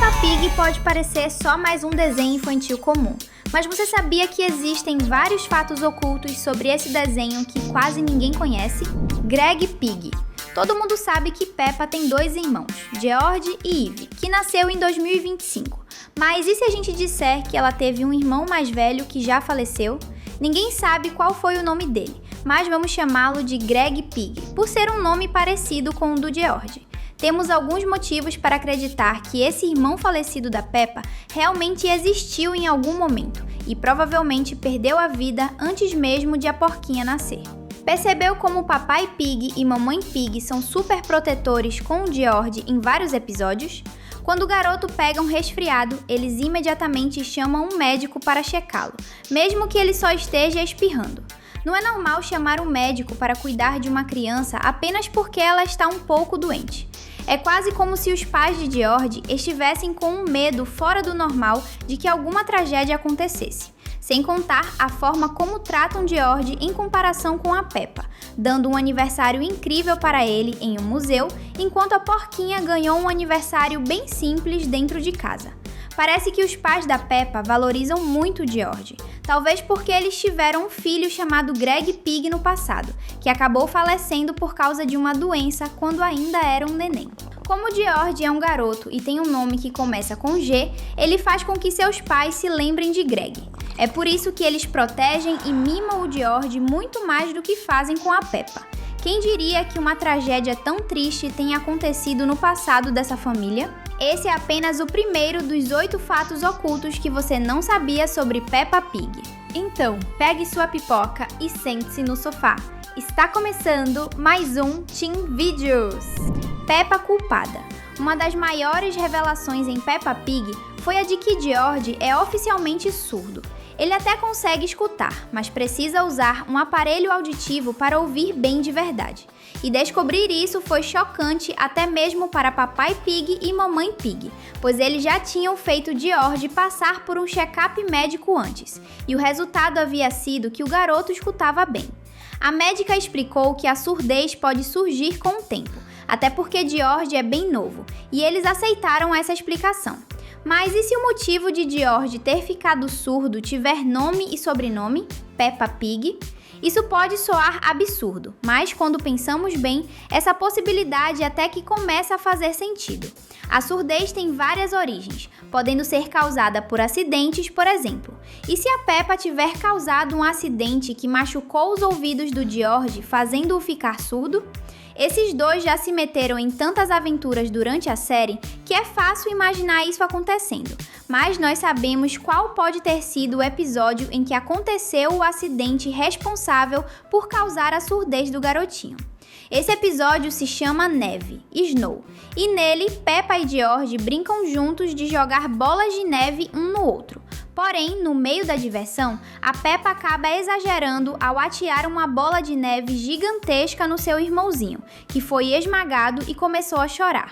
Peppa Pig pode parecer só mais um desenho infantil comum, mas você sabia que existem vários fatos ocultos sobre esse desenho que quase ninguém conhece? Greg Pig. Todo mundo sabe que Peppa tem dois irmãos, George e Eve, que nasceu em 2025. Mas e se a gente disser que ela teve um irmão mais velho que já faleceu? Ninguém sabe qual foi o nome dele, mas vamos chamá-lo de Greg Pig, por ser um nome parecido com o do George. Temos alguns motivos para acreditar que esse irmão falecido da Peppa realmente existiu em algum momento e provavelmente perdeu a vida antes mesmo de a porquinha nascer. Percebeu como o papai Pig e mamãe Pig são super protetores com o George em vários episódios? Quando o garoto pega um resfriado, eles imediatamente chamam um médico para checá-lo, mesmo que ele só esteja espirrando. Não é normal chamar um médico para cuidar de uma criança apenas porque ela está um pouco doente. É quase como se os pais de George estivessem com um medo fora do normal de que alguma tragédia acontecesse. Sem contar a forma como tratam George em comparação com a Peppa, dando um aniversário incrível para ele em um museu, enquanto a porquinha ganhou um aniversário bem simples dentro de casa. Parece que os pais da Peppa valorizam muito George, talvez porque eles tiveram um filho chamado Greg Pig no passado, que acabou falecendo por causa de uma doença quando ainda era um neném. Como George é um garoto e tem um nome que começa com G, ele faz com que seus pais se lembrem de Greg. É por isso que eles protegem e mimam o George muito mais do que fazem com a Peppa. Quem diria que uma tragédia tão triste tenha acontecido no passado dessa família? Esse é apenas o primeiro dos 8 fatos ocultos que você não sabia sobre Peppa Pig. Então, pegue sua pipoca e sente-se no sofá. Está começando mais um Teen Videos. Peppa culpada. Uma das maiores revelações em Peppa Pig foi a de que George é oficialmente surdo. Ele até consegue escutar, mas precisa usar um aparelho auditivo para ouvir bem de verdade. E descobrir isso foi chocante até mesmo para papai Pig e mamãe Pig, pois eles já tinham feito George passar por um check-up médico antes, e o resultado havia sido que o garoto escutava bem. A médica explicou que a surdez pode surgir com o tempo, até porque George é bem novo, e eles aceitaram essa explicação. Mas e se o motivo de George ter ficado surdo tiver nome e sobrenome, Peppa Pig? Isso pode soar absurdo, mas quando pensamos bem, essa possibilidade até que começa a fazer sentido. A surdez tem várias origens, podendo ser causada por acidentes, por exemplo. E se a Peppa tiver causado um acidente que machucou os ouvidos do George, fazendo-o ficar surdo? Esses dois já se meteram em tantas aventuras durante a série que é fácil imaginar isso acontecendo, mas nós sabemos qual pode ter sido o episódio em que aconteceu o acidente responsável por causar a surdez do garotinho. Esse episódio se chama Neve, Snow, e nele Peppa e George brincam juntos de jogar bolas de neve um no outro. Porém, no meio da diversão, a Peppa acaba exagerando ao atear uma bola de neve gigantesca no seu irmãozinho, que foi esmagado e começou a chorar.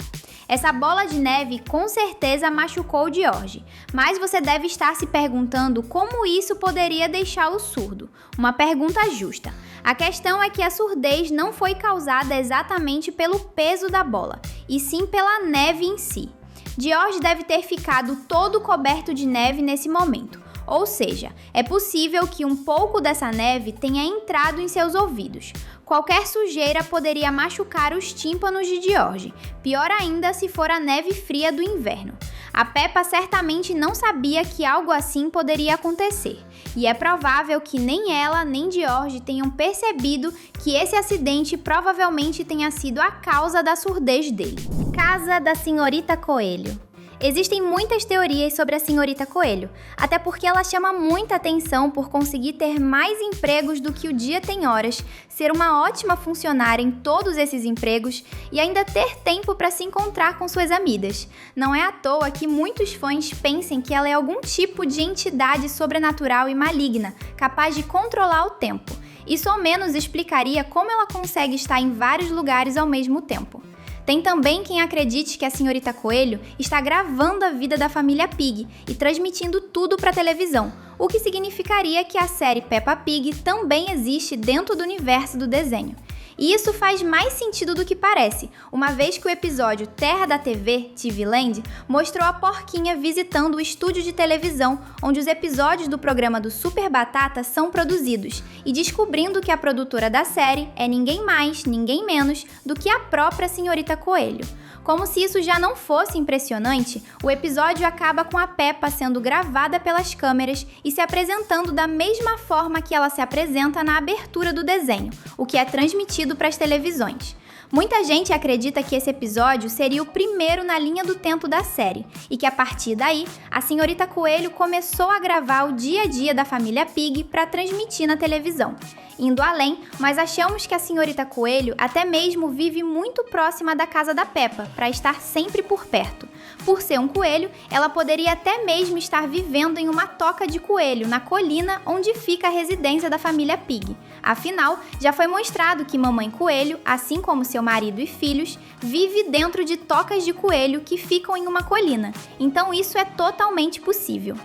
Essa bola de neve com certeza machucou George, mas você deve estar se perguntando como isso poderia deixá-lo surdo. Uma pergunta justa. A questão é que a surdez não foi causada exatamente pelo peso da bola, e sim pela neve em si. George deve ter ficado todo coberto de neve nesse momento, ou seja, é possível que um pouco dessa neve tenha entrado em seus ouvidos. Qualquer sujeira poderia machucar os tímpanos de George, pior ainda se for a neve fria do inverno. A Peppa certamente não sabia que algo assim poderia acontecer, e é provável que nem ela nem George tenham percebido que esse acidente provavelmente tenha sido a causa da surdez dele. Casa da Senhorita Coelho. Existem muitas teorias sobre a Senhorita Coelho, até porque ela chama muita atenção por conseguir ter mais empregos do que o dia tem horas, ser uma ótima funcionária em todos esses empregos e ainda ter tempo para se encontrar com suas amigas. Não é à toa que muitos fãs pensem que ela é algum tipo de entidade sobrenatural e maligna, capaz de controlar o tempo. Isso ao menos explicaria como ela consegue estar em vários lugares ao mesmo tempo. Tem também quem acredite que a Senhorita Coelho está gravando a vida da família Pig e transmitindo tudo para a televisão, o que significaria que a série Peppa Pig também existe dentro do universo do desenho. E isso faz mais sentido do que parece, uma vez que o episódio Terra da TV, TV Land, mostrou a porquinha visitando o estúdio de televisão onde os episódios do programa do Super Batata são produzidos e descobrindo que a produtora da série é ninguém mais, ninguém menos do que a própria Senhorita Coelho. Como se isso já não fosse impressionante, o episódio acaba com a Peppa sendo gravada pelas câmeras e se apresentando da mesma forma que ela se apresenta na abertura do desenho, o que é transmitido para as televisões. Muita gente acredita que esse episódio seria o primeiro na linha do tempo da série e que a partir daí, a Senhorita Coelho começou a gravar o dia a dia da família Pig para transmitir na televisão. Indo além, nós achamos que a Senhorita Coelho até mesmo vive muito próxima da casa da Peppa, para estar sempre por perto. Por ser um coelho, ela poderia até mesmo estar vivendo em uma toca de coelho, na colina onde fica a residência da família Pig. Afinal, já foi mostrado que Mamãe Coelho, assim como seu marido e filhos, vive dentro de tocas de coelho que ficam em uma colina. Então isso é totalmente possível.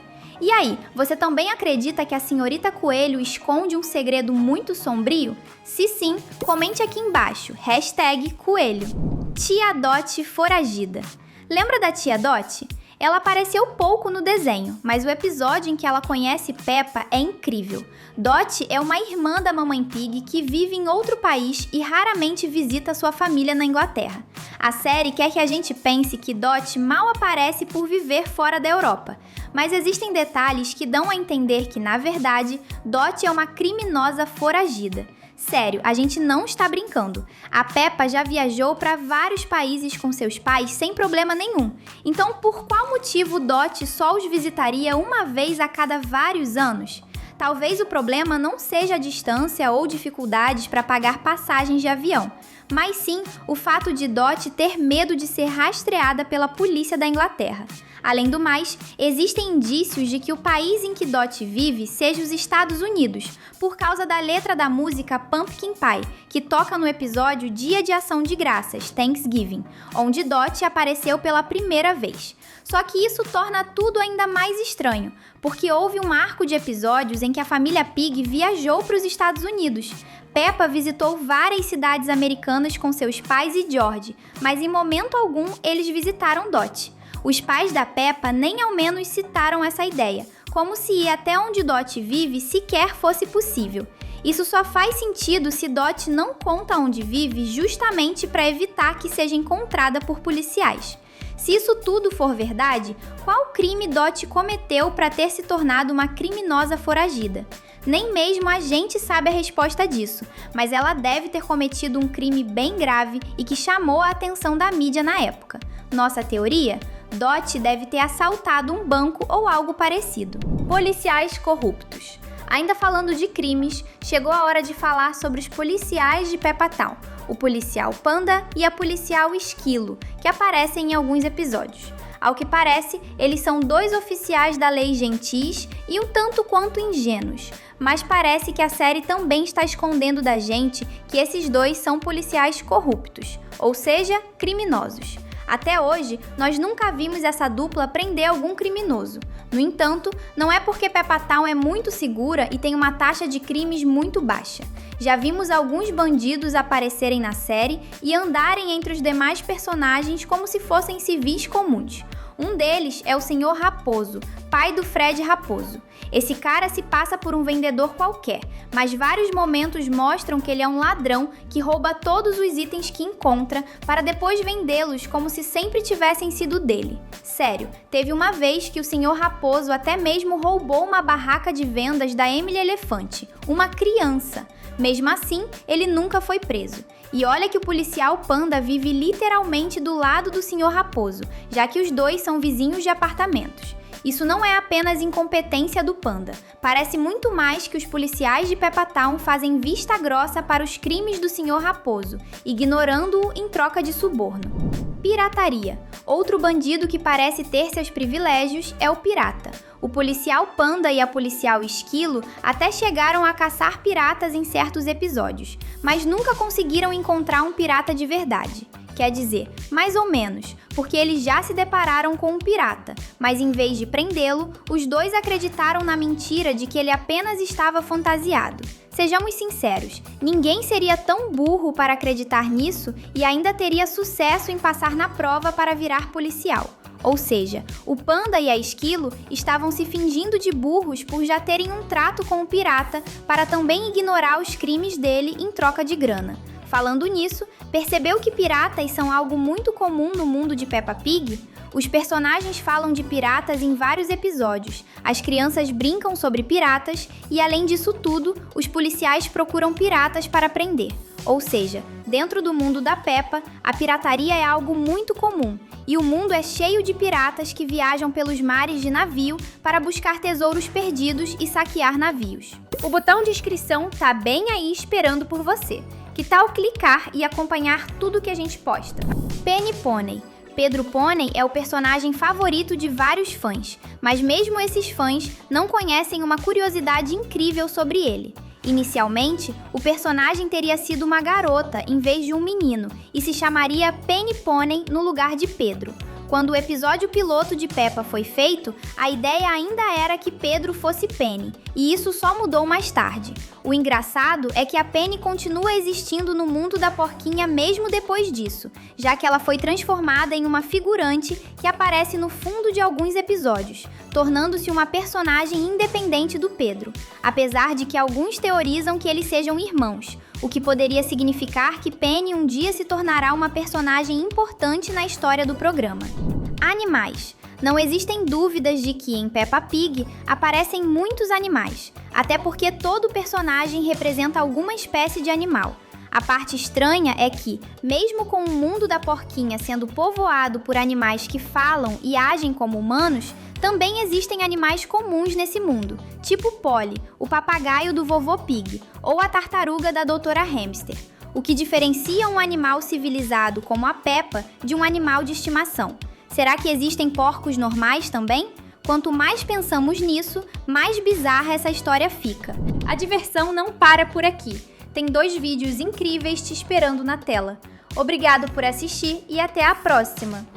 E aí, você também acredita que a Senhorita Coelho esconde um segredo muito sombrio? Se sim, comente aqui embaixo, #Coelho. Tia Dot foragida. Lembra da Tia Dot? Ela apareceu pouco no desenho, mas o episódio em que ela conhece Peppa é incrível. Dot é uma irmã da Mamãe Pig que vive em outro país e raramente visita sua família na Inglaterra. A série quer que a gente pense que Dot mal aparece por viver fora da Europa, mas existem detalhes que dão a entender que, na verdade, Dot é uma criminosa foragida. Sério, a gente não está brincando. A Peppa já viajou para vários países com seus pais sem problema nenhum. Então, por qual motivo Dot só os visitaria uma vez a cada vários anos? Talvez o problema não seja a distância ou dificuldades para pagar passagens de avião, mas sim o fato de Dot ter medo de ser rastreada pela polícia da Inglaterra. Além do mais, existem indícios de que o país em que Dot vive seja os Estados Unidos, por causa da letra da música Pumpkin Pie, que toca no episódio Dia de Ação de Graças, Thanksgiving, onde Dot apareceu pela primeira vez. Só que isso torna tudo ainda mais estranho, porque houve um arco de episódios em que a família Pig viajou para os Estados Unidos. Peppa visitou várias cidades americanas com seus pais e George, mas em momento algum eles visitaram Dot. Os pais da Peppa nem ao menos citaram essa ideia, como se ir até onde Dot vive sequer fosse possível. Isso só faz sentido se Dot não conta onde vive justamente para evitar que seja encontrada por policiais. Se isso tudo for verdade, qual crime Dot cometeu para ter se tornado uma criminosa foragida? Nem mesmo a gente sabe a resposta disso, mas ela deve ter cometido um crime bem grave e que chamou a atenção da mídia na época. Nossa teoria? Dot deve ter assaltado um banco ou algo parecido. Policiais corruptos. Ainda falando de crimes, chegou a hora de falar sobre os policiais de Peppa Town, o policial Panda e a policial Esquilo, que aparecem em alguns episódios. Ao que parece, eles são dois oficiais da lei gentis e um tanto quanto ingênuos, mas parece que a série também está escondendo da gente que esses dois são policiais corruptos, ou seja, criminosos. Até hoje, nós nunca vimos essa dupla prender algum criminoso. No entanto, não é porque Peppa Town é muito segura e tem uma taxa de crimes muito baixa. Já vimos alguns bandidos aparecerem na série e andarem entre os demais personagens como se fossem civis comuns. Um deles é o Sr. Raposo, pai do Fred Raposo. Esse cara se passa por um vendedor qualquer, mas vários momentos mostram que ele é um ladrão que rouba todos os itens que encontra para depois vendê-los como se sempre tivessem sido dele. Sério, teve uma vez que o Sr. Raposo até mesmo roubou uma barraca de vendas da Emily Elefante, uma criança. Mesmo assim, ele nunca foi preso. E olha que o policial Panda vive literalmente do lado do Sr. Raposo, já que os dois são vizinhos de apartamentos. Isso não é apenas incompetência do Panda. Parece muito mais que os policiais de Peppa Town fazem vista grossa para os crimes do Sr. Raposo, ignorando-o em troca de suborno. Pirataria. Outro bandido que parece ter seus privilégios é o pirata. O policial Panda e a policial Esquilo até chegaram a caçar piratas em certos episódios, mas nunca conseguiram encontrar um pirata de verdade. Quer dizer, mais ou menos, porque eles já se depararam com um pirata, mas em vez de prendê-lo, os dois acreditaram na mentira de que ele apenas estava fantasiado. Sejamos sinceros, ninguém seria tão burro para acreditar nisso e ainda teria sucesso em passar na prova para virar policial. Ou seja, o Panda e a Esquilo estavam se fingindo de burros por já terem um trato com o pirata para também ignorar os crimes dele em troca de grana. Falando nisso, percebeu que piratas são algo muito comum no mundo de Peppa Pig? Os personagens falam de piratas em vários episódios, as crianças brincam sobre piratas e, além disso tudo, os policiais procuram piratas para prender. Ou seja, dentro do mundo da Peppa, a pirataria é algo muito comum e o mundo é cheio de piratas que viajam pelos mares de navio para buscar tesouros perdidos e saquear navios. O botão de inscrição tá bem aí esperando por você. Que tal clicar e acompanhar tudo que a gente posta? Penny Pônei. Pedro Pônei é o personagem favorito de vários fãs, mas mesmo esses fãs não conhecem uma curiosidade incrível sobre ele. Inicialmente, o personagem teria sido uma garota em vez de um menino e se chamaria Penny Pônei no lugar de Pedro. Quando o episódio piloto de Peppa foi feito, a ideia ainda era que Pedro fosse Penny, e isso só mudou mais tarde. O engraçado é que a Penny continua existindo no mundo da porquinha mesmo depois disso, já que ela foi transformada em uma figurante que aparece no fundo de alguns episódios, tornando-se uma personagem independente do Pedro, apesar de que alguns teorizam que eles sejam irmãos, o que poderia significar que Penny um dia se tornará uma personagem importante na história do programa. Animais. Não existem dúvidas de que em Peppa Pig aparecem muitos animais, até porque todo personagem representa alguma espécie de animal. A parte estranha é que, mesmo com o mundo da porquinha sendo povoado por animais que falam e agem como humanos, também existem animais comuns nesse mundo, tipo Polly, o papagaio do Vovô Pig, ou a tartaruga da Doutora Hamster, o que diferencia um animal civilizado como a Peppa de um animal de estimação. Será que existem porcos normais também? Quanto mais pensamos nisso, mais bizarra essa história fica. A diversão não para por aqui. Tem 2 vídeos incríveis te esperando na tela. Obrigado por assistir e até a próxima!